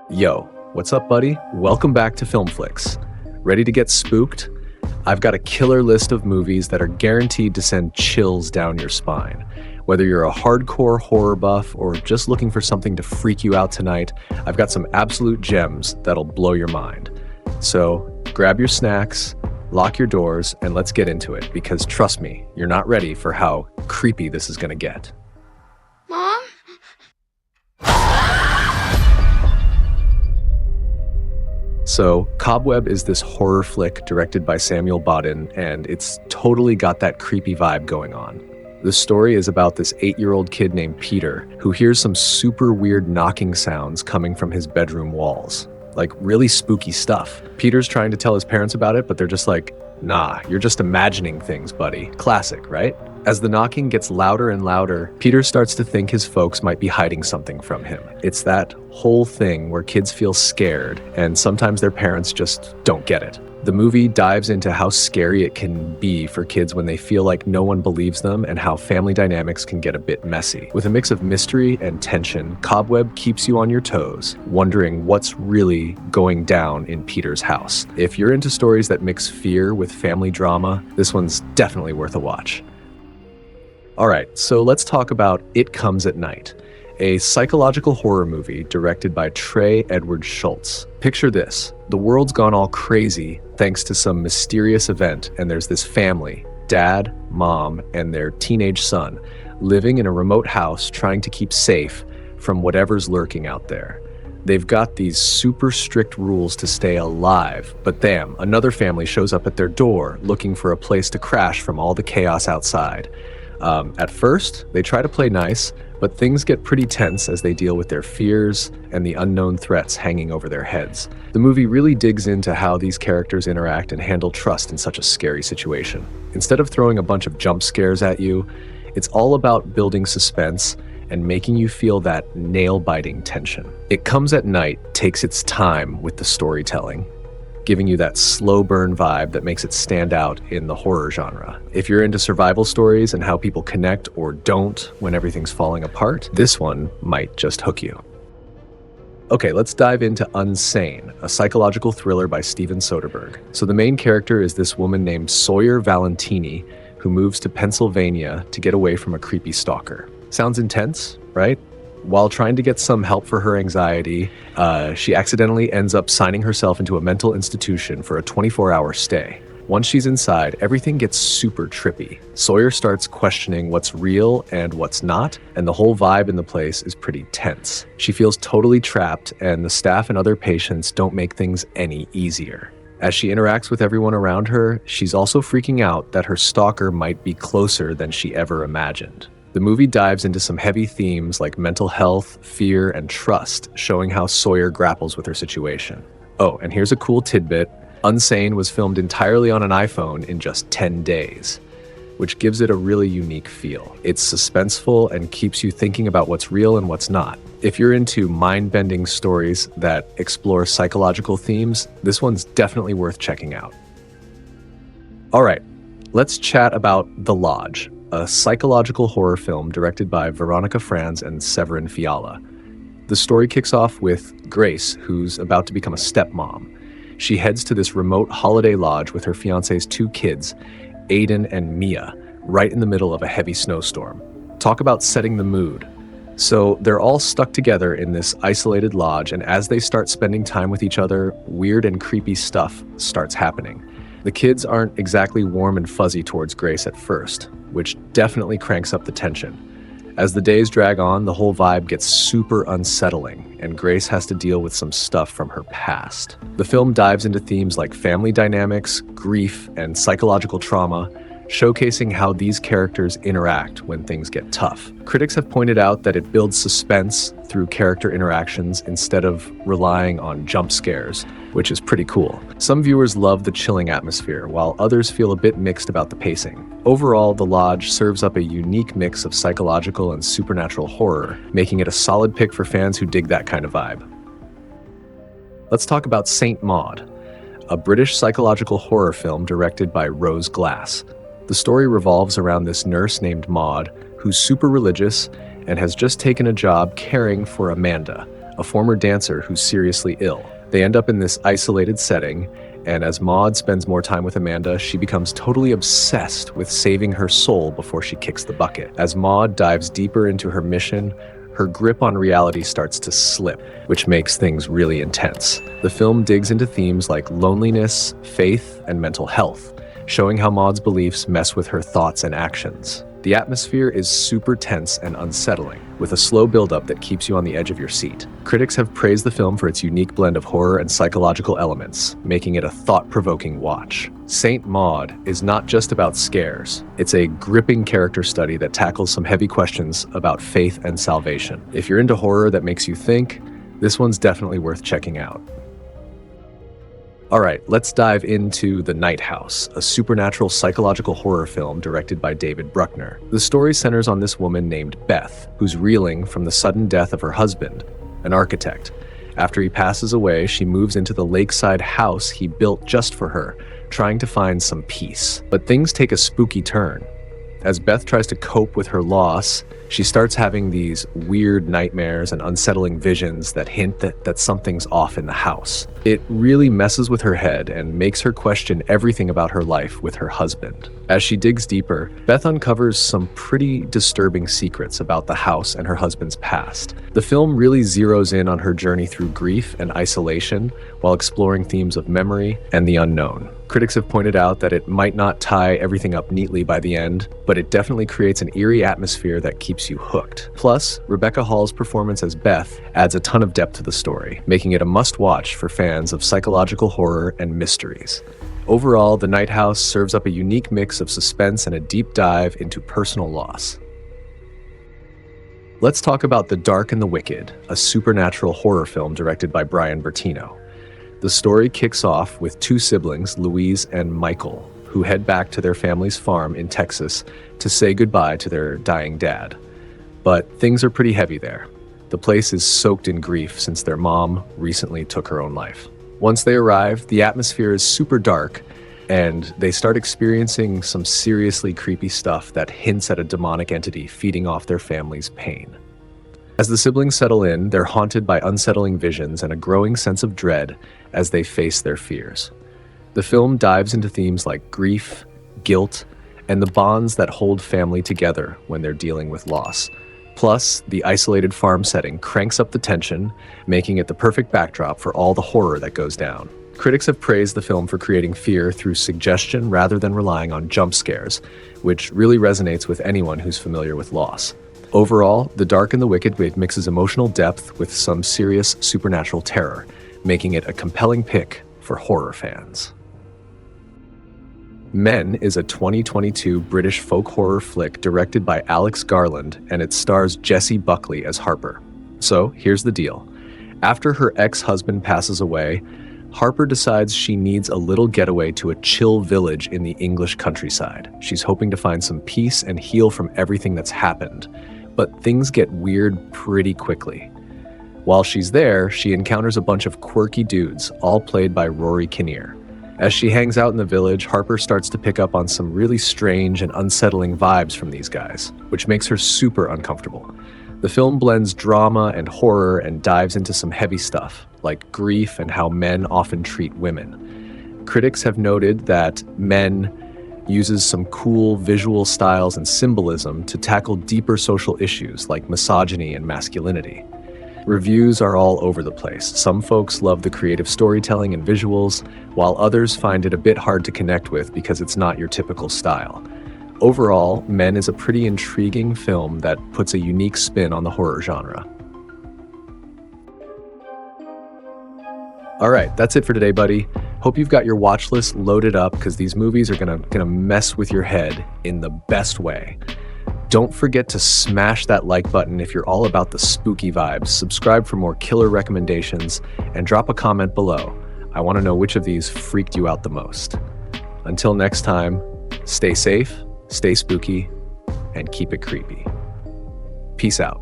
Yo, what's up, buddy? Welcome back to Filmflix. Ready to get spooked? I've got a killer list of movies that are guaranteed to send chills down your spine. Whether you're a hardcore horror buff or just looking for something to freak you out tonight, I've got some absolute gems that'll blow your mind. So grab your snacks, lock your doors, and let's get into it, because trust me, you're not ready for how creepy this is gonna get. Mom? So, Cobweb is this horror flick directed by Samuel Bodin, and it's totally got that creepy vibe going on. The story is about this 8-year-old kid named Peter who hears some super weird knocking sounds coming from his bedroom walls. Like really spooky stuff. Peter's trying to tell his parents about it, but they're just like, nah, you're just imagining things, buddy. Classic, right? As the knocking gets louder and louder, Peter starts to think his folks might be hiding something from him. It's that whole thing where kids feel scared, and sometimes their parents just don't get it. The movie dives into how scary it can be for kids when they feel like no one believes them, and how family dynamics can get a bit messy. With a mix of mystery and tension, Cobweb keeps you on your toes, wondering what's really going down in Peter's house. If you're into stories that mix fear with family drama, this one's definitely worth a watch. Alright, so let's talk about It Comes at Night, a psychological horror movie directed by Trey Edward Schultz. Picture this: the world's gone all crazy thanks to some mysterious event, and there's this family, dad, mom, and their teenage son, living in a remote house trying to keep safe from whatever's lurking out there. They've got these super strict rules to stay alive, but damn, another family shows up at their door looking for a place to crash from all the chaos outside. At first, they try to play nice, but things get pretty tense as they deal with their fears and the unknown threats hanging over their heads. The movie really digs into how these characters interact and handle trust in such a scary situation. Instead of throwing a bunch of jump scares at you, it's all about building suspense and making you feel that nail-biting tension. It Comes at Night takes its time with the storytelling, giving you that slow burn vibe that makes it stand out in the horror genre. If you're into survival stories and how people connect or don't when everything's falling apart, this one might just hook you. Okay, let's dive into Unsane, a psychological thriller by Steven Soderbergh. So the main character is this woman named Sawyer Valentini, who moves to Pennsylvania to get away from a creepy stalker. Sounds intense, right? While trying to get some help for her anxiety, she accidentally ends up signing herself into a mental institution for a 24-hour stay. Once she's inside, everything gets super trippy. Sawyer starts questioning what's real and what's not, and the whole vibe in the place is pretty tense. She feels totally trapped, and the staff and other patients don't make things any easier. As she interacts with everyone around her, she's also freaking out that her stalker might be closer than she ever imagined. The movie dives into some heavy themes like mental health, fear, and trust, showing how Sawyer grapples with her situation. Oh, and here's a cool tidbit. Unsane was filmed entirely on an iPhone in just 10 days, which gives it a really unique feel. It's suspenseful and keeps you thinking about what's real and what's not. If you're into mind-bending stories that explore psychological themes, this one's definitely worth checking out. All right, let's chat about The Lodge, a psychological horror film directed by Veronica Franz and Severin Fiala. The story kicks off with Grace, who's about to become a stepmom. She heads to this remote holiday lodge with her fiancé's 2 kids, Aiden and Mia, right in the middle of a heavy snowstorm. Talk about setting the mood. So they're all stuck together in this isolated lodge, and as they start spending time with each other, weird and creepy stuff starts happening. The kids aren't exactly warm and fuzzy towards Grace at first, which definitely cranks up the tension. As the days drag on, the whole vibe gets super unsettling, and Grace has to deal with some stuff from her past. The film dives into themes like family dynamics, grief, and psychological trauma, showcasing how these characters interact when things get tough. Critics have pointed out that it builds suspense through character interactions instead of relying on jump scares, which is pretty cool. Some viewers love the chilling atmosphere, while others feel a bit mixed about the pacing. Overall, The Lodge serves up a unique mix of psychological and supernatural horror, making it a solid pick for fans who dig that kind of vibe. Let's talk about Saint Maud, a British psychological horror film directed by Rose Glass. The story revolves around this nurse named Maud, who's super religious and has just taken a job caring for Amanda, a former dancer who's seriously ill. They end up in this isolated setting, and as Maud spends more time with Amanda, she becomes totally obsessed with saving her soul before she kicks the bucket. As Maud dives deeper into her mission, her grip on reality starts to slip, which makes things really intense. The film digs into themes like loneliness, faith, and mental health, showing how Maud's beliefs mess with her thoughts and actions. The atmosphere is super tense and unsettling, with a slow buildup that keeps you on the edge of your seat. Critics have praised the film for its unique blend of horror and psychological elements, making it a thought-provoking watch. Saint Maud is not just about scares. It's a gripping character study that tackles some heavy questions about faith and salvation. If you're into horror that makes you think, this one's definitely worth checking out. All right, let's dive into The Night House, a supernatural psychological horror film directed by David Bruckner. The story centers on this woman named Beth, who's reeling from the sudden death of her husband, an architect. After he passes away, she moves into the lakeside house he built just for her, trying to find some peace. But things take a spooky turn. As Beth tries to cope with her loss, she starts having these weird nightmares and unsettling visions that hint that something's off in the house. It really messes with her head and makes her question everything about her life with her husband. As she digs deeper, Beth uncovers some pretty disturbing secrets about the house and her husband's past. The film really zeroes in on her journey through grief and isolation while exploring themes of memory and the unknown. Critics have pointed out that it might not tie everything up neatly by the end, but it definitely creates an eerie atmosphere that keeps you hooked. Plus, Rebecca Hall's performance as Beth adds a ton of depth to the story, making it a must-watch for fans of psychological horror and mysteries. Overall, The Night House serves up a unique mix of suspense and a deep dive into personal loss. Let's talk about The Dark and the Wicked, a supernatural horror film directed by Brian Bertino. The story kicks off with two siblings, Louise and Michael, who head back to their family's farm in Texas to say goodbye to their dying dad. But things are pretty heavy there. The place is soaked in grief since their mom recently took her own life. Once they arrive, the atmosphere is super dark, and they start experiencing some seriously creepy stuff that hints at a demonic entity feeding off their family's pain. As the siblings settle in, they're haunted by unsettling visions and a growing sense of dread as they face their fears. The film dives into themes like grief, guilt, and the bonds that hold family together when they're dealing with loss. Plus, the isolated farm setting cranks up the tension, making it the perfect backdrop for all the horror that goes down. Critics have praised the film for creating fear through suggestion rather than relying on jump scares, which really resonates with anyone who's familiar with loss. Overall, The Dark and the Wicked mixes emotional depth with some serious supernatural terror, making it a compelling pick for horror fans. Men is a 2022 British folk horror flick directed by Alex Garland, and it stars Jessie Buckley as Harper. So, here's the deal. After her ex-husband passes away, Harper decides she needs a little getaway to a chill village in the English countryside. She's hoping to find some peace and heal from everything that's happened, but things get weird pretty quickly. While she's there, she encounters a bunch of quirky dudes, all played by Rory Kinnear. As she hangs out in the village, Harper starts to pick up on some really strange and unsettling vibes from these guys, which makes her super uncomfortable. The film blends drama and horror and dives into some heavy stuff, like grief and how men often treat women. Critics have noted that Men uses some cool visual styles and symbolism to tackle deeper social issues like misogyny and masculinity. Reviews are all over the place. Some folks love the creative storytelling and visuals, while others find it a bit hard to connect with because it's not your typical style. Overall, Men is a pretty intriguing film that puts a unique spin on the horror genre. All right, that's it for today, buddy. Hope you've got your watch list loaded up because these movies are gonna mess with your head in the best way. Don't forget to smash that like button if you're all about the spooky vibes. Subscribe for more killer recommendations and drop a comment below. I want to know which of these freaked you out the most. Until next time, stay safe, stay spooky, and keep it creepy. Peace out.